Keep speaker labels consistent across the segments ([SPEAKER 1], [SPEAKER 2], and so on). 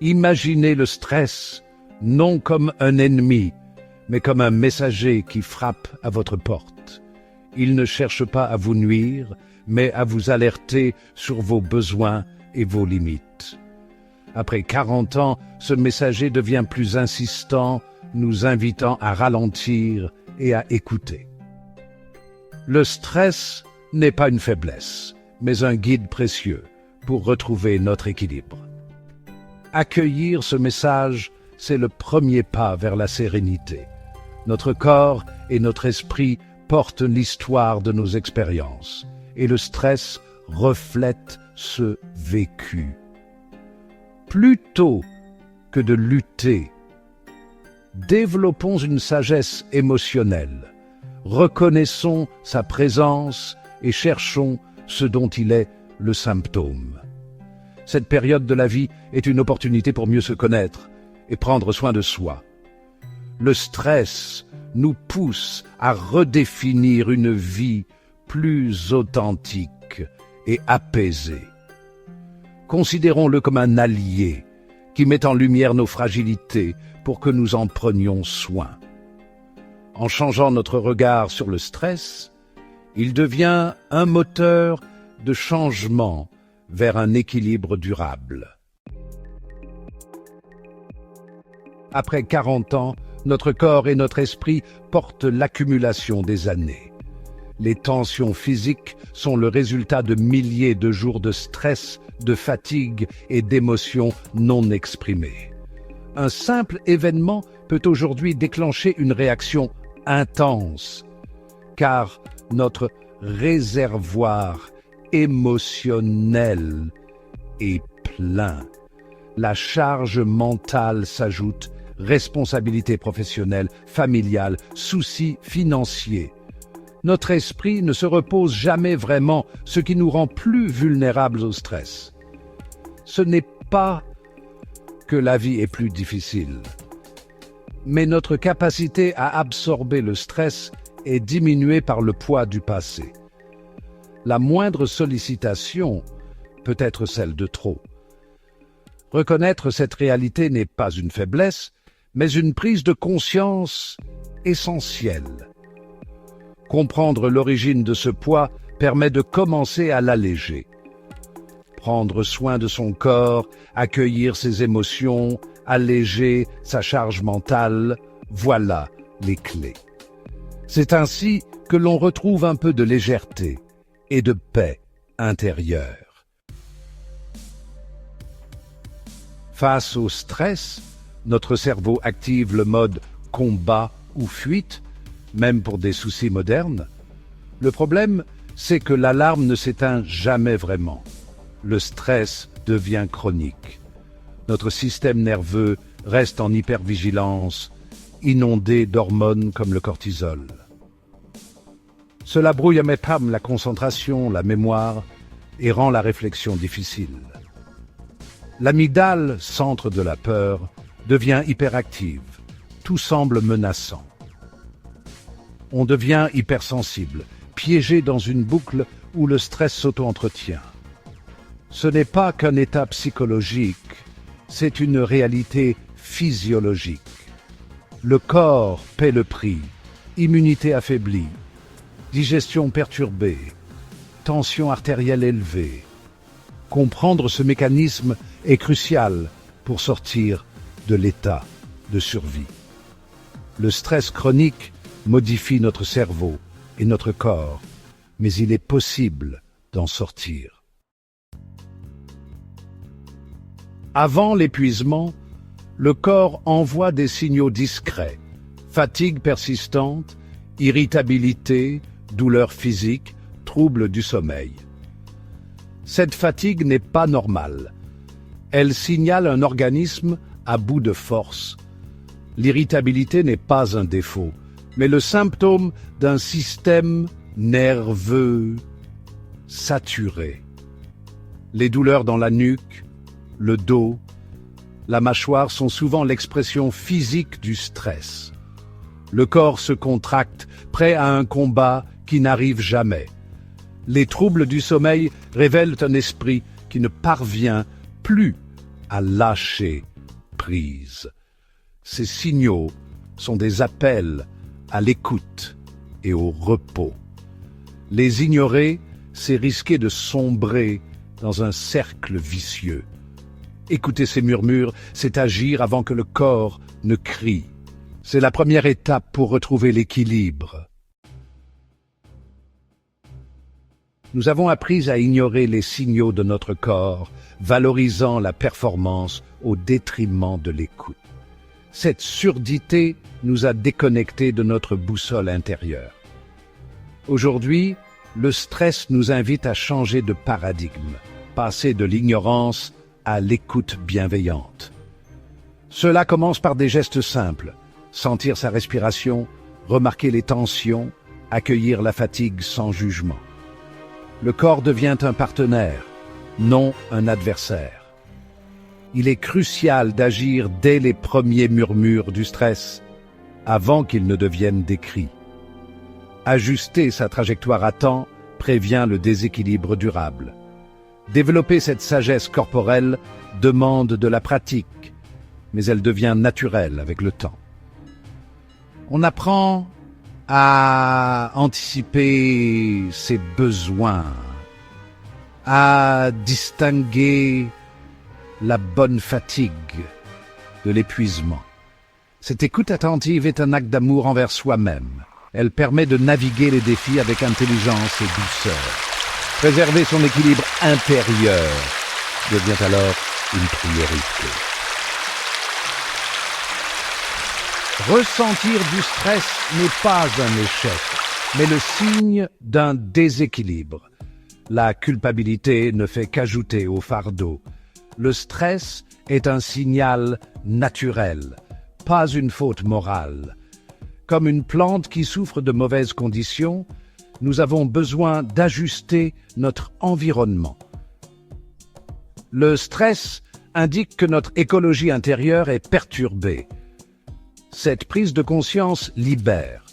[SPEAKER 1] Imaginez le stress non comme un ennemi, mais comme un messager qui frappe à votre porte. Il ne cherche pas à vous nuire, mais à vous alerter sur vos besoins et vos limites. Après 40 ans, ce messager devient plus insistant, nous invitant à ralentir et à écouter. Le stress n'est pas une faiblesse, mais un guide précieux pour retrouver notre équilibre. Accueillir ce message, c'est le premier pas vers la sérénité. Notre corps et notre esprit portent l'histoire de nos expériences, et le stress reflète ce vécu. Plutôt que de lutter, développons une sagesse émotionnelle, reconnaissons sa présence et cherchons ce dont il est le symptôme. Cette période de la vie est une opportunité pour mieux se connaître et prendre soin de soi. Le stress nous pousse à redéfinir une vie plus authentique et apaisée. Considérons-le comme un allié qui met en lumière nos fragilités pour que nous en prenions soin. En changeant notre regard sur le stress, il devient un moteur de changement vers un équilibre durable. Après 40 ans, notre corps et notre esprit portent l'accumulation des années. Les tensions physiques sont le résultat de milliers de jours de stress, de fatigue et d'émotions non exprimées. Un simple événement peut aujourd'hui déclencher une réaction intense, car notre réservoir émotionnel est plein. La charge mentale s'ajoute, responsabilités professionnelles, familiales, soucis financiers. Notre esprit ne se repose jamais vraiment, ce qui nous rend plus vulnérables au stress. Ce n'est pas que la vie est plus difficile, mais notre capacité à absorber le stress est diminuée par le poids du passé. La moindre sollicitation peut être celle de trop. Reconnaître cette réalité n'est pas une faiblesse, mais une prise de conscience essentielle. Comprendre l'origine de ce poids permet de commencer à l'alléger. Prendre soin de son corps, accueillir ses émotions, alléger sa charge mentale, voilà les clés. C'est ainsi que l'on retrouve un peu de légèreté et de paix intérieure. Face au stress, notre cerveau active le mode combat ou fuite, même pour des soucis modernes. Le problème, c'est que l'alarme ne s'éteint jamais vraiment. Le stress devient chronique. Notre système nerveux reste en hypervigilance, inondé d'hormones comme le cortisol. Cela brouille à mes pâmes la concentration, la mémoire et rend la réflexion difficile. L'amygdale, centre de la peur, devient hyperactive. Tout semble menaçant. On devient hypersensible, piégé dans une boucle où le stress s'auto-entretient. Ce n'est pas qu'un état psychologique, c'est une réalité physiologique. Le corps paie le prix, immunité affaiblie, digestion perturbée, tension artérielle élevée. Comprendre ce mécanisme est crucial pour sortir de l'état de survie. Le stress chronique modifie notre cerveau et notre corps, mais il est possible d'en sortir. Avant l'épuisement, le corps envoie des signaux discrets, fatigue persistante, irritabilité, douleurs physiques, troubles du sommeil. Cette fatigue n'est pas normale. Elle signale un organisme à bout de force. L'irritabilité n'est pas un défaut, mais le symptôme d'un système nerveux saturé. Les douleurs dans la nuque, le dos, la mâchoire sont souvent l'expression physique du stress. Le corps se contracte, prêt à un combat qui n'arrive jamais. Les troubles du sommeil révèlent un esprit qui ne parvient plus à lâcher prise. Ces signaux sont des appels à l'écoute et au repos. Les ignorer, c'est risquer de sombrer dans un cercle vicieux. Écouter ces murmures, c'est agir avant que le corps ne crie. C'est la première étape pour retrouver l'équilibre. Nous avons appris à ignorer les signaux de notre corps, valorisant la performance au détriment de l'écoute. Cette surdité nous a déconnectés de notre boussole intérieure. Aujourd'hui, le stress nous invite à changer de paradigme, passer de l'ignorance à l'écoute bienveillante. Cela commence par des gestes simples: sentir sa respiration, remarquer les tensions, accueillir la fatigue sans jugement. Le corps devient un partenaire, non un adversaire. Il est crucial d'agir dès les premiers murmures du stress, avant qu'ils ne deviennent des cris. Ajuster sa trajectoire à temps prévient le déséquilibre durable. Développer cette sagesse corporelle demande de la pratique, mais elle devient naturelle avec le temps. On apprend à anticiper ses besoins, à distinguer la bonne fatigue de l'épuisement. Cette écoute attentive est un acte d'amour envers soi-même. Elle permet de naviguer les défis avec intelligence et douceur. Préserver son équilibre intérieur devient alors une priorité. Ressentir du stress n'est pas un échec, mais le signe d'un déséquilibre. La culpabilité ne fait qu'ajouter au fardeau. Le stress est un signal naturel, pas une faute morale. Comme une plante qui souffre de mauvaises conditions, nous avons besoin d'ajuster notre environnement. Le stress indique que notre écologie intérieure est perturbée. Cette prise de conscience libère.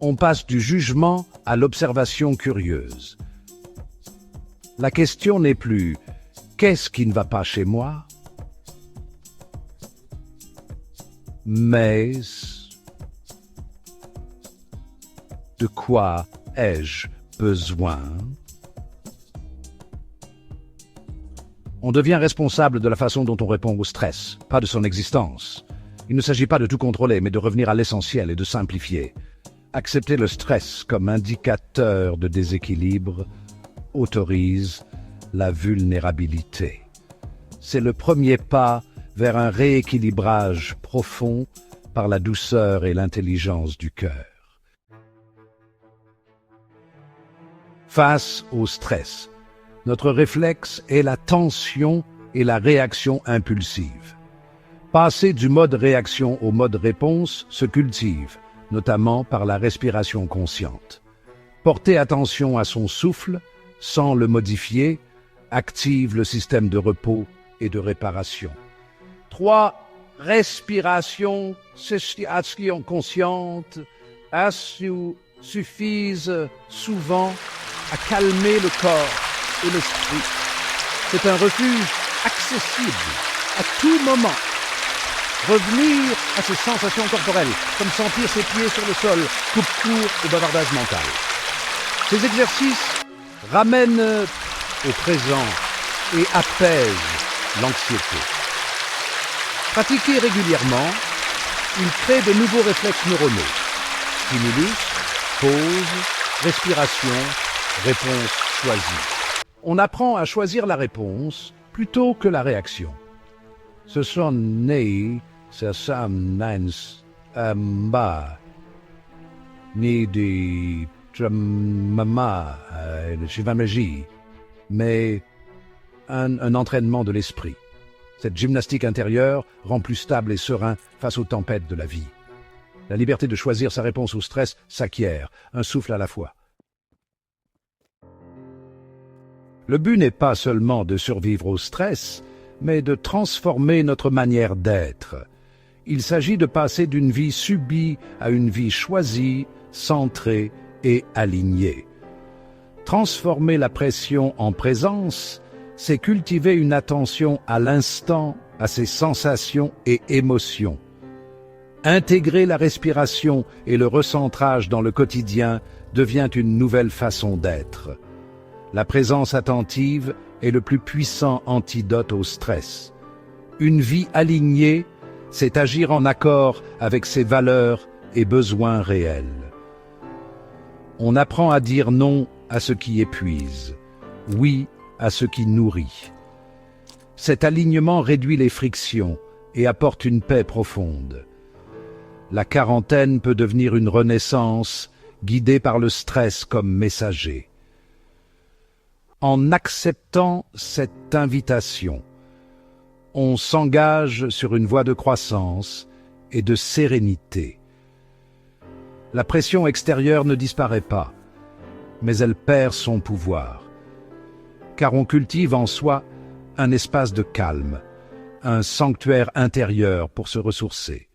[SPEAKER 1] On passe du jugement à l'observation curieuse. La question n'est plus « qu'est-ce qui ne va pas chez moi ?» mais « de quoi ai-je besoin ?» On devient responsable de la façon dont on répond au stress, pas de son existence. Il ne s'agit pas de tout contrôler, mais de revenir à l'essentiel et de simplifier. Accepter le stress comme indicateur de déséquilibre autorise la vulnérabilité. C'est le premier pas vers un rééquilibrage profond par la douceur et l'intelligence du cœur. Face au stress, notre réflexe est la tension et la réaction impulsive. Passer du mode réaction au mode réponse se cultive, notamment par la respiration consciente. Porter attention à son souffle, sans le modifier, active le système de repos et de réparation. 3. Respiration consciente suffisent souvent à calmer le corps et l'esprit. C'est un refuge accessible à tout moment. Revenir à ses sensations corporelles, comme sentir ses pieds sur le sol, coupe court au bavardage mental. Ces exercices ramènent au présent et apaisent l'anxiété. Pratiqués régulièrement, ils créent de nouveaux réflexes neuronaux. Stimulus, pause, respiration, réponse choisie. On apprend à choisir la réponse plutôt que la réaction. Ce sont ni de Mama, Shivamaji, mais un entraînement de l'esprit. Cette gymnastique intérieure rend plus stable et serein face aux tempêtes de la vie. La liberté de choisir sa réponse au stress s'acquiert, un souffle à la fois. Le but n'est pas seulement de survivre au stress, mais de transformer notre manière d'être. Il s'agit de passer d'une vie subie à une vie choisie, centrée et alignée. Transformer la pression en présence c'est cultiver une attention à l'instant, à ses sensations et émotions. Intégrer la respiration et le recentrage dans le quotidien devient une nouvelle façon d'être. La présence attentive est le plus puissant antidote au stress. Une vie alignée, c'est agir en accord avec ses valeurs et besoins réels. On apprend à dire non à ce qui épuise, oui à ce qui nourrit. Cet alignement réduit les frictions et apporte une paix profonde. La quarantaine peut devenir une renaissance guidée par le stress comme messager. En acceptant cette invitation, on s'engage sur une voie de croissance et de sérénité. La pression extérieure ne disparaît pas, mais elle perd son pouvoir, car on cultive en soi un espace de calme, un sanctuaire intérieur pour se ressourcer.